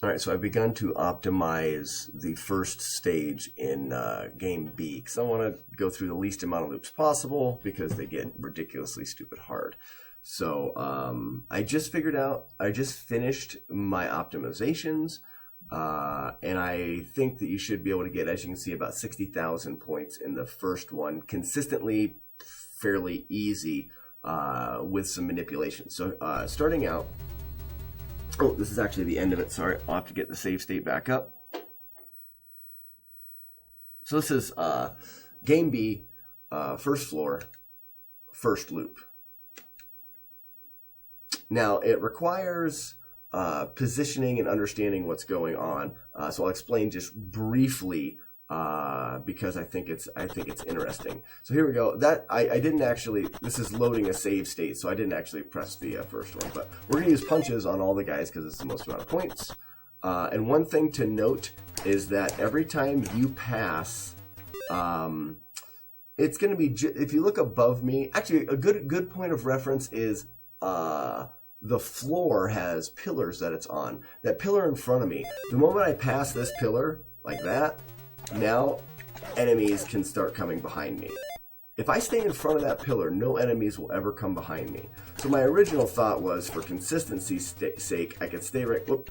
All right, so I've begun to optimize the first stage in game B because I want to go through the least amount of loops possible because they get ridiculously stupid hard. So I just finished my optimizations, and I think that you should be able to get, as you can see, about 60,000 points in the first one, consistently, fairly easy with some manipulation. So starting out, oh, this is actually the end of it. Sorry, I'll have to get the save state back up. So this is game B, first floor, first loop. Now, it requires positioning and understanding what's going on. So I'll explain just briefly because I think it's interesting. So here we go. That I didn't actually. This is loading a save state, so I didn't actually press the first one. But we're gonna use punches on all the guys because it's the most amount of points. And one thing to note is that every time you pass, it's gonna be. If you look above me, actually a good point of reference is the floor has pillars that it's on. That pillar in front of me, the moment I pass this pillar, like that, now enemies can start coming behind me. If I stay in front of that pillar, no enemies will ever come behind me. So my original thought was, for consistency's sake, I could stay right, whoop,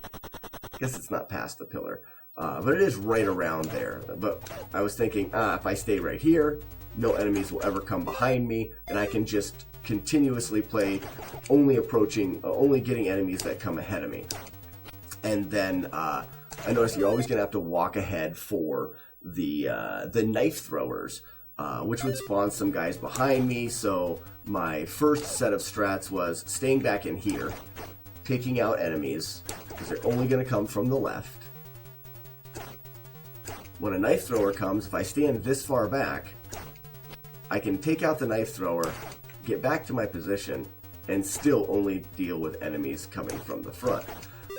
I guess it's not past the pillar, but it is right around there. But I was thinking, if I stay right here, no enemies will ever come behind me, and I can just continuously play, only getting enemies that come ahead of me. And then I noticed you're always going to have to walk ahead for the knife throwers, which would spawn some guys behind me. So my first set of strats was staying back in here, taking out enemies, because they're only going to come from the left. When a knife thrower comes, if I stand this far back, I can take out the knife thrower, get back to my position, and still only deal with enemies coming from the front.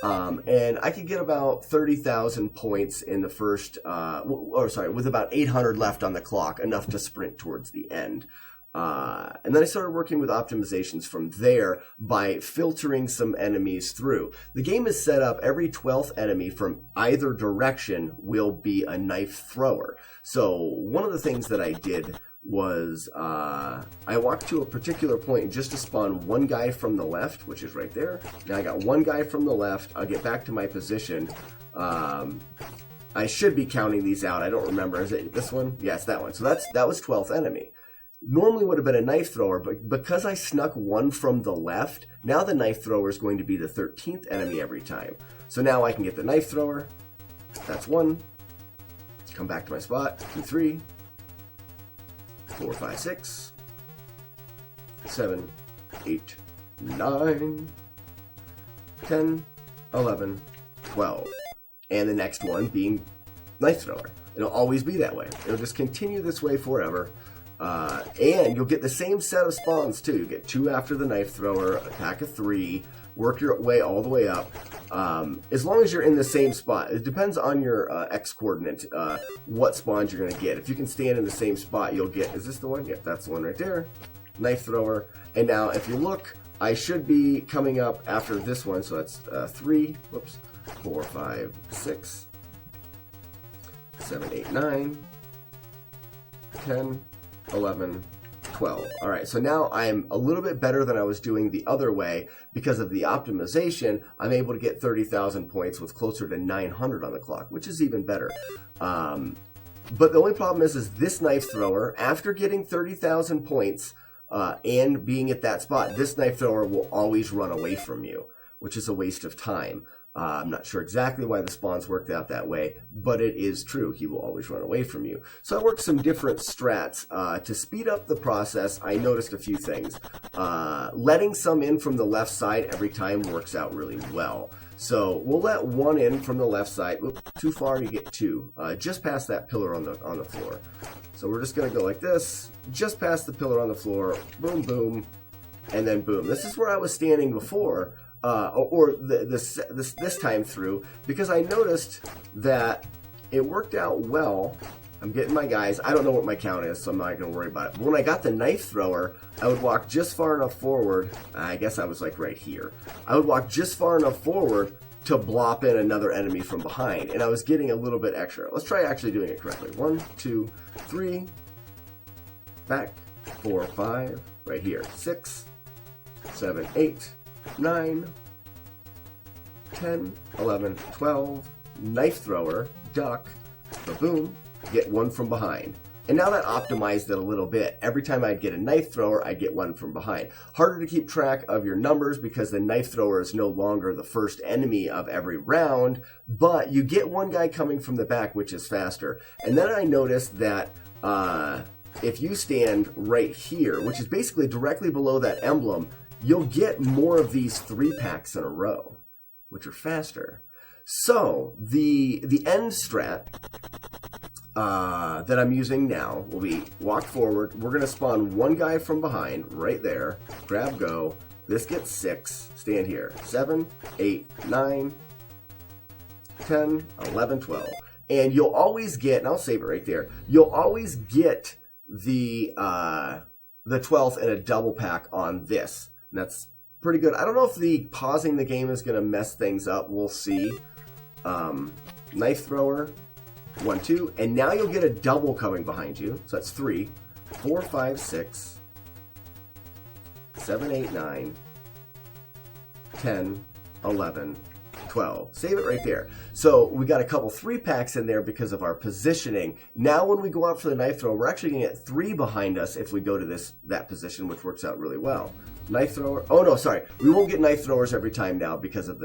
And I could get about 30,000 points in the first, with about 800 left on the clock, enough to sprint towards the end. And then I started working with optimizations from there by filtering some enemies through. The game is set up, every 12th enemy from either direction will be a knife thrower. So one of the things that I did was I walked to a particular point just to spawn one guy from the left, which is right there. Now I got one guy from the left. I'll get back to my position. I should be counting these out. I don't remember. Is it this one? Yes, that one. So that was 12th enemy. Normally would have been a knife thrower, but because I snuck one from the left, now the knife thrower is going to be the 13th enemy every time. So now I can get the knife thrower. That's one. Come back to my spot. 2, 3. 4, 5, 6, 7, 8, 9, 10, 11, 12. And the next one being knife thrower. It'll always be that way. It'll just continue this way forever. And you'll get the same set of spawns too. You get 2 after the knife thrower, attack of 3, work your way all the way up. As long as you're in the same spot. It depends on your X coordinate, what spawns you're going to get. If you can stand in the same spot, you'll get, is this the one? Yep, that's the one right there. Knife thrower. And now if you look, I should be coming up after this one. So that's 3, 4, 5, 6, 7, 8, 9, 10, 11, 12. All right, so now I'm a little bit better than I was doing the other way. Because of the optimization, I'm able to get 30,000 points with closer to 900 on the clock, which is even better. But the only problem is this knife thrower, after getting 30,000 points and being at that spot, this knife thrower will always run away from you, which is a waste of time. I'm not sure exactly why the spawns worked out that way, but it is true. He will always run away from you. So I worked some different strats to speed up the process. I noticed a few things. Letting some in from the left side every time works out really well. So we'll let one in from the left side. Oop, too far, you get 2. Just past that pillar on the floor. So we're just going to go like this, just past the pillar on the floor, boom, boom, and then boom. This is where I was standing before. This time through, because I noticed that it worked out well. I'm getting my guys. I don't know what my count is, so I'm not going to worry about it. But when I got the knife thrower, I would walk just far enough forward. I guess I was like right here. I would walk just far enough forward to blop in another enemy from behind, and I was getting a little bit extra. Let's try actually doing it correctly. 1, 2, 3, back, 4, 5, right here, 6, 7, 8, 9, 10, 11, 12, knife thrower, duck, boom, get one from behind. And now that optimized it a little bit. Every time I'd get a knife thrower, I'd get one from behind. Harder to keep track of your numbers because the knife thrower is no longer the first enemy of every round, but you get one guy coming from the back, which is faster. And then I noticed that if you stand right here, which is basically directly below that emblem, you'll get more of these 3-packs in a row, which are faster. So the end strat that I'm using now will be walk forward. We're going to spawn one guy from behind right there. Grab, go. This gets 6. Stand here. 7, 8, 9, 10, 11, 12. And you'll always get, and I'll save it right there, you'll always get the 12th in a double pack on this. And that's pretty good. I don't know if the pausing the game is going to mess things up. We'll see. Knife thrower. 1, 2, and now you'll get a double coming behind you. So that's 3, 4, 5, 6, 7, 8, 9, 10, 11, 12. Save it right there. So we got a couple 3-packs in there because of our positioning. Now when we go out for the knife thrower, we're actually going to get 3 behind us if we go to that position, which works out really well. Knife thrower. Oh no, sorry. We won't get knife throwers every time now because of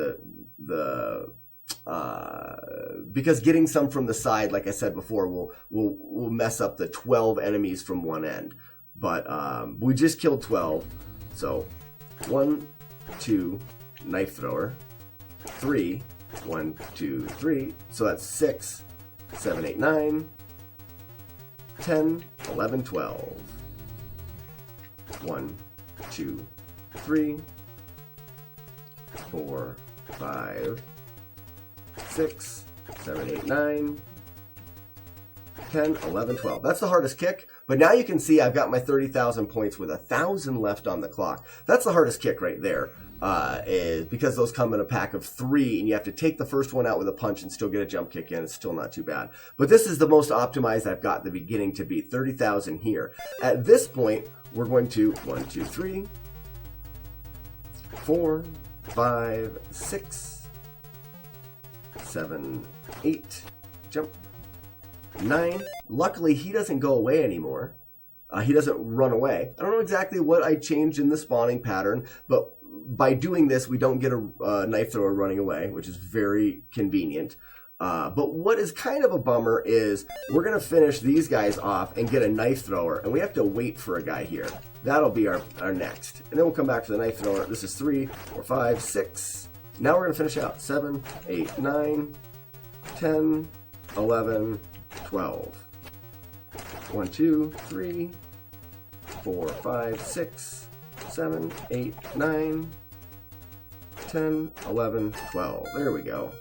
because getting some from the side, like I said before, will mess up the 12 enemies from one end. But we just killed 12. So 1, 2, knife thrower. 3, 1, 2, 3. So that's 6, 7, 8, 9, 10, 11, 12. 1, 2, 3, 4, 5, 6, 7, 8, 9, 10, 11, 12. That's the hardest kick. But now you can see I've got my 30,000 points with 1,000 left on the clock. That's the hardest kick right there. Is because those come in a pack of 3, and you have to take the first one out with a punch and still get a jump kick in. It's still not too bad. But this is the most optimized I've got at the beginning to be 30,000 here. At this point, we're going to 1, 2, 3, 4, 5, 6, 7, 8, jump, 9. Luckily, he doesn't go away anymore. He doesn't run away. I don't know exactly what I changed in the spawning pattern, but by doing this, we don't get a knife thrower running away, which is very convenient. But what is kind of a bummer is we're going to finish these guys off and get a knife thrower, and we have to wait for a guy here. That'll be our next. And then we'll come back to the knife thrower. This is 3, 4, 5, 6. Now we're going to finish out. 7, 8, 9, 10, 11, 12. 1, 2, 3, 4, 5, 6, 7, 8, 9, 10, 11, 12. There we go.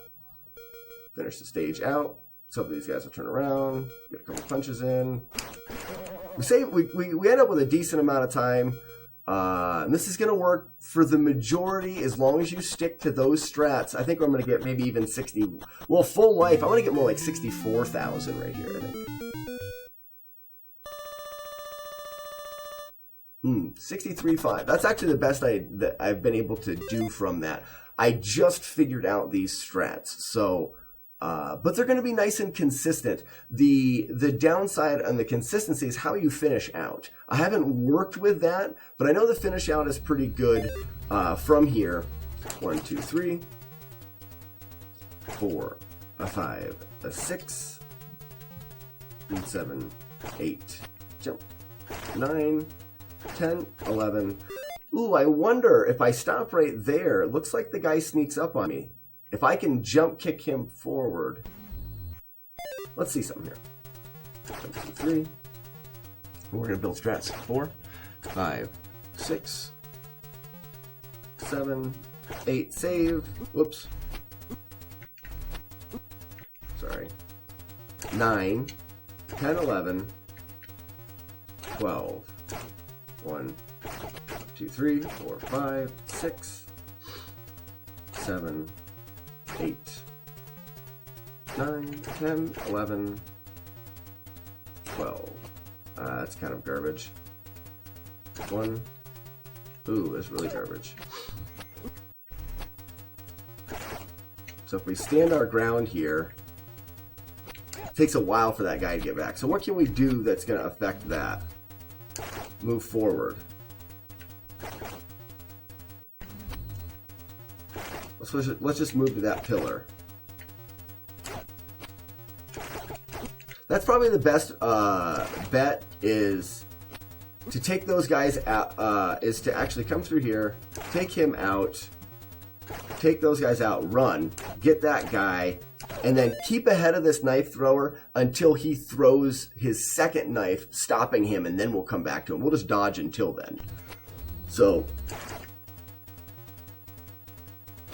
Finish the stage out. Some of these guys will turn around, get a couple punches in. We end up with a decent amount of time. And this is going to work for the majority as long as you stick to those strats. I think I'm going to get maybe even 60. Well, full life, I want to get more like 64,000 right here, I think. 63.5. That's actually the best that I've been able to do from that. I just figured out these strats, so but they're going to be nice and consistent. The downside on the consistency is how you finish out. I haven't worked with that, but I know the finish out is pretty good from here. 1, 2, 3, 4, 5, 6, 7, 8, jump, 9, 10, 11. Ooh, I wonder if I stop right there, it looks like the guy sneaks up on me. If I can jump kick him forward. Let's see something here. 1, 2, 3. We're going to build strats. 4, 5, 6, 7, 8. Save. Whoops. Sorry. 9, 10, 11, 12. 1, 2, 3, 4, 5, 6, 7, 8, 9, 10, 11, 12. That's kind of garbage. 1. Ooh, that's really garbage. So if we stand our ground here, it takes a while for that guy to get back. So what can we do that's going to affect that? Move forward. Let's just move to that pillar. That's probably the best bet, is to take those guys out, is to actually come through here, take him out, take those guys out, run, get that guy, and then keep ahead of this knife thrower until he throws his second knife, stopping him, and then we'll come back to him. We'll just dodge until then. So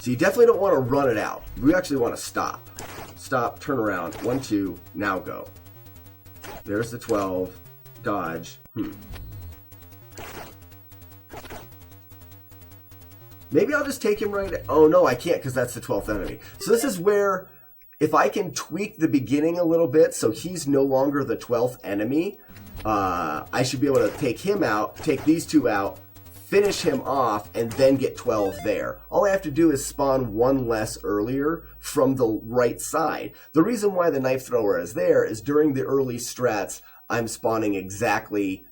you definitely don't want to run it out. We actually want to stop. Stop, turn around, 1, 2, now go. There's the 12, dodge. Maybe I'll just take him right. Oh no, I can't, because that's the 12th enemy. So this is where, if I can tweak the beginning a little bit so he's no longer the 12th enemy, I should be able to take him out, take these two out, finish him off, and then get 12 there. All I have to do is spawn one less earlier from the right side. The reason why the knife thrower is there is during the early strats, I'm spawning exactly,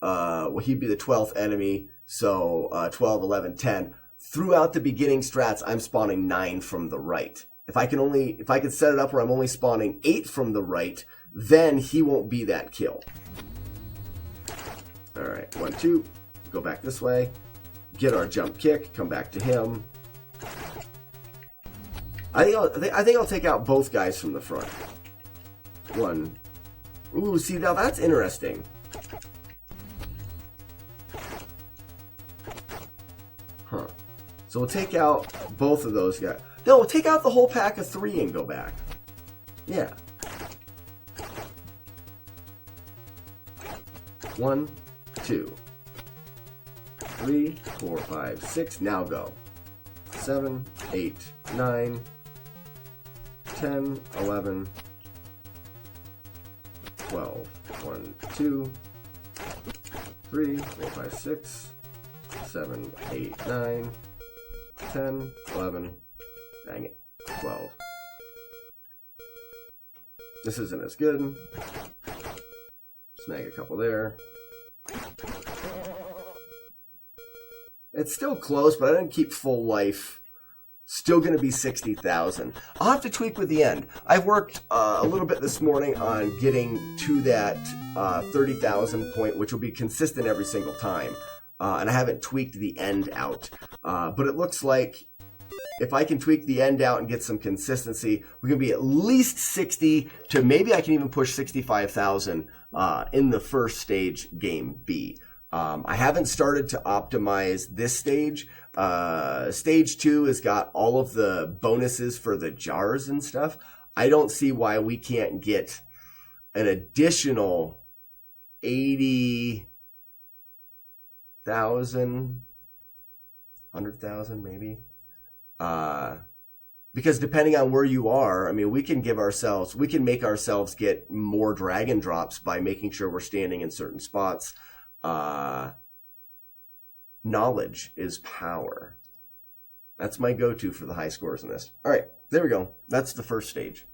well, he'd be the 12th enemy, so 12, 11, 10. Throughout the beginning strats, I'm spawning 9 from the right. If I can set it up where I'm only spawning 8 from the right, then he won't be that kill. All right, 1, 2. Go back this way, get our jump kick, come back to him. I think I'll take out both guys from the front. 1. Ooh, see, now that's interesting. Huh. So we'll take out both of those guys. No, we'll take out the whole pack of 3 and go back. Yeah. 1, 2. 3, 4, 5, 6, now go. 7, 8, 9, 10, 11, 12. 1, 2, 3, 4, 5, 6, 7, 8, 9, 10, 11, dang it, 12. This isn't as good. Snag a couple there. It's still close, but I didn't keep full life. Still going to be 60,000. I'll have to tweak with the end. I've worked a little bit this morning on getting to that 30,000 point, which will be consistent every single time. And I haven't tweaked the end out. But it looks like if I can tweak the end out and get some consistency, we can be at least 60 to maybe I can even push 65,000 in the first stage, game B. I haven't started to optimize this stage. Stage 2 has got all of the bonuses for the jars and stuff. I don't see why we can't get an additional 80,000, 100,000 maybe. Because depending on where you are, I mean, we can make ourselves get more dragon drops by making sure we're standing in certain spots. Knowledge is power. That's my go-to for the high scores in this. All right, there we go. That's the first stage.